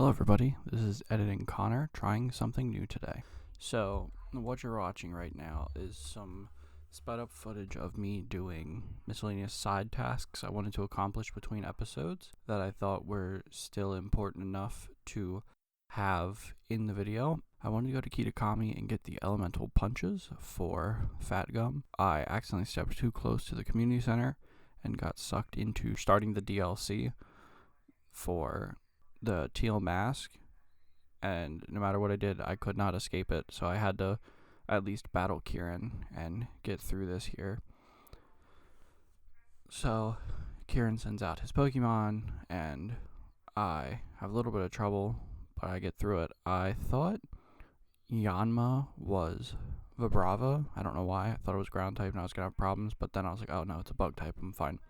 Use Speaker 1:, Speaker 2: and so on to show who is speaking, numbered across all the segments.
Speaker 1: Hello everybody, this is Editing Connor trying something new today. So, what you're watching right now is some sped up footage of me doing miscellaneous side tasks I wanted to accomplish between episodes that I thought were still important enough to have in the video. I wanted to go to Kitakami and get the elemental punches for Fat Gum. I accidentally stepped too close to the community center and got sucked into starting the DLC for the teal mask, and no matter what I did, I could not escape it, so I had to at least battle Kieran and get through this here. So Kieran sends out his Pokemon, and I have a little bit of trouble, but I get through it. I thought Yanma was Vibrava. I don't know why. I thought it was ground type and I was gonna have problems, but then I was like, oh no, it's a bug type, I'm fine.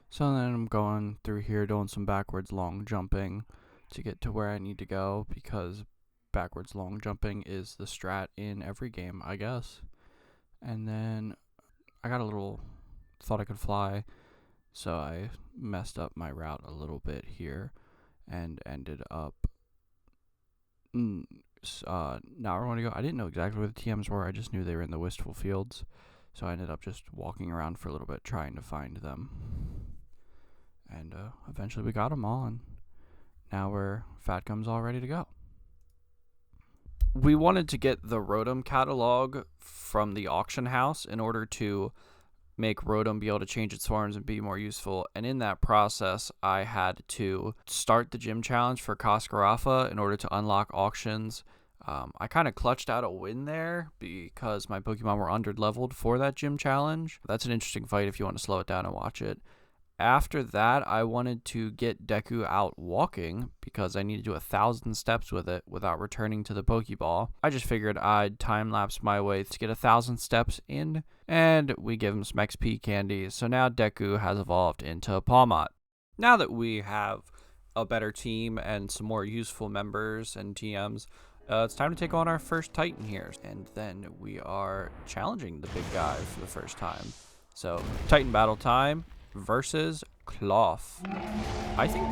Speaker 1: So then I'm going through here doing some backwards long jumping to get to where I need to go, because backwards long jumping is the strat in every game, I guess. And then I got thought I could fly, so I messed up my route a little bit here and ended up now where I want to go. I didn't know exactly where the TMs were, I just knew they were in the Wistful Fields, so I ended up just walking around for a little bit trying to find them. And eventually we got them all, and now Fat Gum's all ready to go. We wanted to get the Rotom catalog from the auction house in order to make Rotom be able to change its forms and be more useful, and in that process I had to start the gym challenge for Koskarafa in order to unlock auctions. I kind of clutched out a win there because my Pokemon were under-leveled for that gym challenge. That's an interesting fight if you want to slow it down and watch it. After that, I wanted to get Deku out walking because I need to do 1,000 steps with it without returning to the Pokeball. I just figured I'd time-lapse my way to get 1,000 steps in, and we give him some XP candy, so now Deku has evolved into Pawmot. Now that we have a better team and some more useful members and TMs, it's time to take on our first Titan here, and then we are challenging the big guy for the first time. So, Titan battle time versus Cloth. I think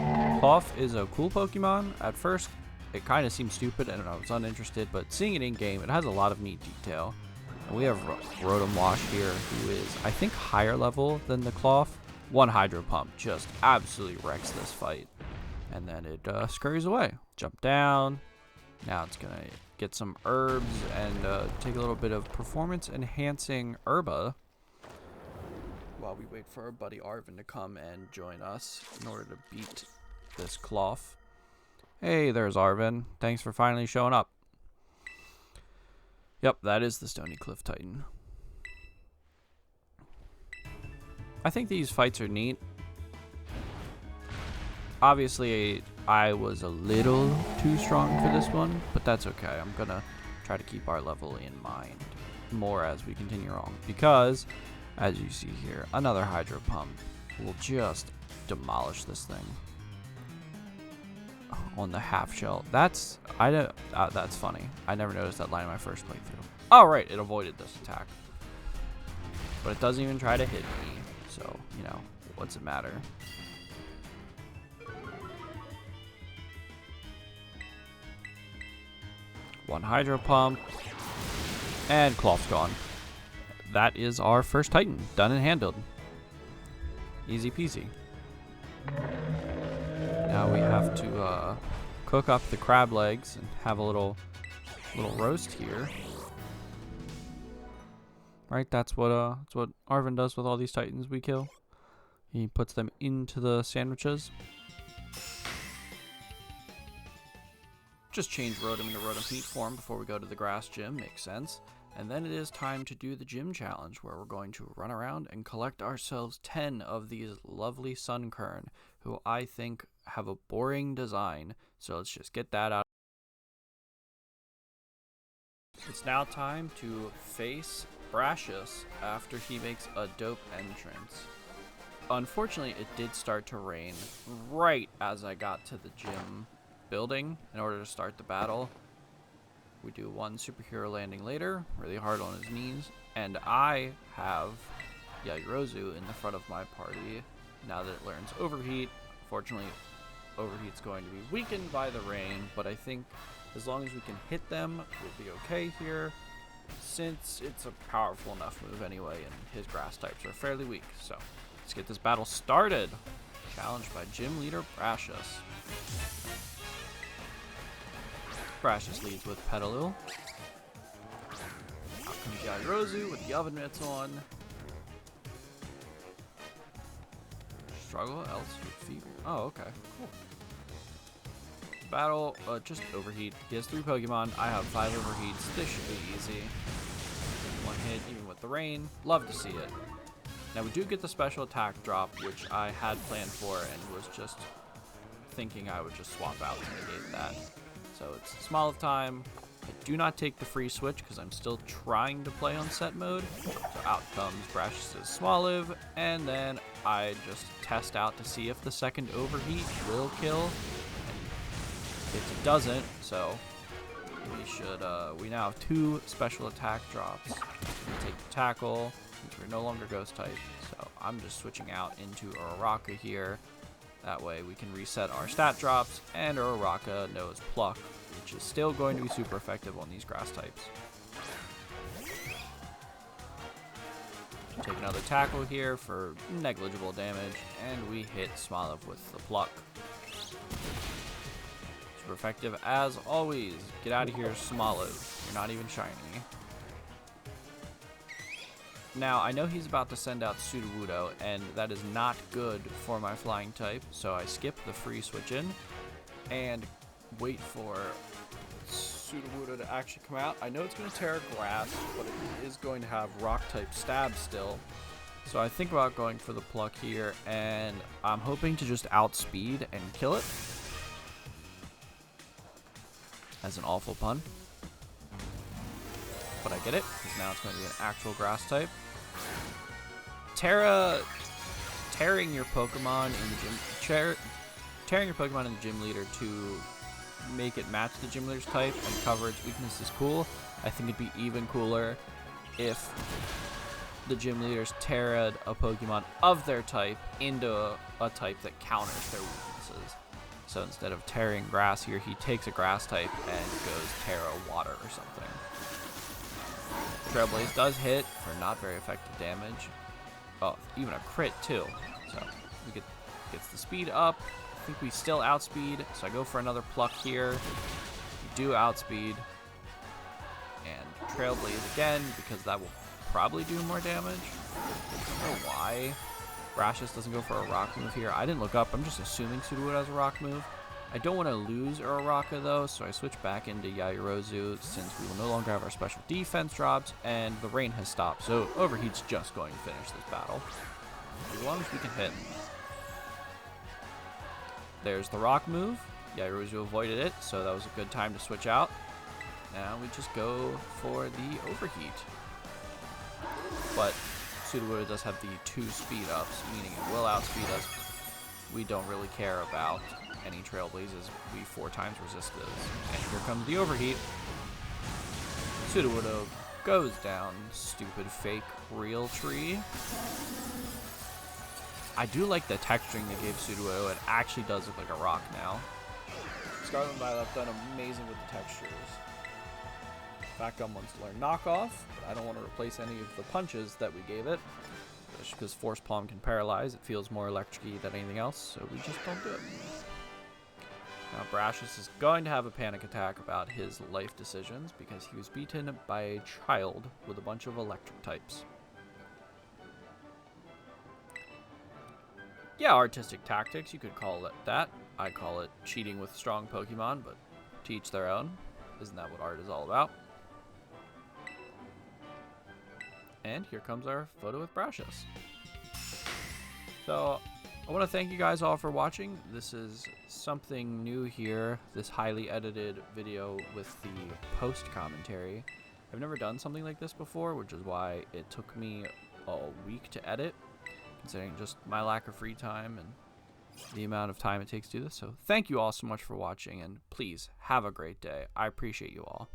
Speaker 1: Cloth is a cool Pokemon. At first, it kind of seemed stupid and I was uninterested, but seeing it in-game, it has a lot of neat detail. And we have Rotom Wash here, who is, I think, higher level than the Cloth. One Hydro Pump just absolutely wrecks this fight. And then it scurries away. Jump down. Now it's going to get some herbs and take a little bit of performance-enhancing herba while we wait for our buddy Arvin to come and join us in order to beat this Cloth. Hey, there's Arvin. Thanks for finally showing up. Yep, that is the Stony Cliff Titan. I think these fights are neat. Obviously, I was a little too strong for this one, but that's okay. I'm gonna try to keep our level in mind more as we continue on, because as you see here, another Hydro Pump will just demolish this thing on the half shell. That's funny. I never noticed that line in my first playthrough. Oh, right, it avoided this attack, but it doesn't even try to hit me. So, you know, what's it matter? One Hydro Pump, and Cloth's gone. That is our first Titan, done and handled. Easy peasy. Now we have to cook up the crab legs and have a little roast here. Right, that's what Arvin does with all these Titans we kill. He puts them into the sandwiches. Just change Rotom into Rotom Heat form before we go to the grass gym, makes sense. And then it is time to do the gym challenge, where we're going to run around and collect ourselves 10 of these lovely Sunkern, who I think have a boring design. So let's just get that out. It's now time to face Brashus after he makes a dope entrance. Unfortunately, it did start to rain right as I got to the gym building in order to start the battle. We do one superhero landing later, really hard on his knees, and I have Yaoyorozu in the front of my party now that it learns Overheat. Fortunately, Overheat's going to be weakened by the rain, but I think as long as we can hit them, we'll be okay here, since it's a powerful enough move anyway, and his grass types are fairly weak. So let's get this battle started. Challenged by Gym Leader Brashus. Brashus leads with Petalil. Out comes Yairozu with the oven mitts on. Struggle, else your feet. Oh, okay, cool. Battle, just overheat. He has 3 Pokemon. I have 5 overheats. This should be easy. 1 hit, even with the rain. Love to see it. Now we do get the special attack drop, which I had planned for and was just thinking I would just swap out to negate that. So it's Smoliv time. I do not take the free switch because I'm still trying to play on set mode. So out comes Brashus' Smoliv, and then I just test out to see if the second overheat will kill. And if it doesn't, so we should, we now have 2 special attack drops. We take the tackle, since we're no longer ghost type. So I'm just switching out into Uraraka here. That way we can reset our stat drops, and Uraraka knows Pluck, which is still going to be super effective on these grass types. Take another tackle here for negligible damage, and we hit Smoliv with the Pluck. Super effective as always. Get out of here, Smoliv. You're not even shiny. Now, I know he's about to send out Sudowoodo, and that is not good for my flying type, so I skip the free switch in and wait for Sudowoodo to actually come out. I know it's going to tear grass, but it is going to have rock type stab still. So I think about going for the Pluck here, and I'm hoping to just outspeed and kill it. As an awful pun. But I get it, because now it's going to be an actual grass type. Tearing your Pokemon in the gym, tearing your Pokemon in the gym leader to make it match the gym leader's type and cover its weakness is cool. I think it'd be even cooler if the gym leaders teared a Pokemon of their type into a type that counters their weaknesses. So instead of tearing grass here, he takes a grass type and goes Terra water or something. Trailblaze does hit for not very effective damage. Oh, even a crit too. So we gets the speed up. I think we still outspeed, so I go for another Pluck here. We do outspeed. And Trailblaze again, because that will probably do more damage. I don't know why Brashus doesn't go for a rock move here. I didn't look up. I'm just assuming Sudowoodo has a rock move. I don't want to lose Uraraka though, so I switch back into Yairozu since we will no longer have our special defense drops, and the rain has stopped, so Overheat's just going to finish this battle. As long as we can hit. There's the rock move. Yairozu avoided it, so that was a good time to switch out. Now we just go for the Overheat. But Sudowoodo does have the 2 speed ups, meaning it will outspeed us. We don't really care about any Trailblazes. We 4 times resist those. And here comes the Overheat. Sudowoodo goes down. Stupid fake real tree. I do like the texturing they gave Sudowoodo. It actually does look like a rock now. Scarlet and Violet have done amazing with the textures. Factum wants to learn Knockoff, but I don't want to replace any of the punches that we gave it. Just because Force Palm can paralyze, it feels more electric-y than anything else, so we just don't do it. Now Brashus is going to have a panic attack about his life decisions because he was beaten by a child with a bunch of electric types. Yeah, artistic tactics, you could call it that. I call it cheating with strong Pokemon, but to each their own. Isn't that what art is all about? And here comes our photo with Brashus. So, I want to thank you guys all for watching. This is something new here, this highly edited video with the post commentary. I've never done something like this before, which is why it took me a week to edit, considering just my lack of free time and the amount of time it takes to do this. So thank you all so much for watching, and please have a great day. I appreciate you all.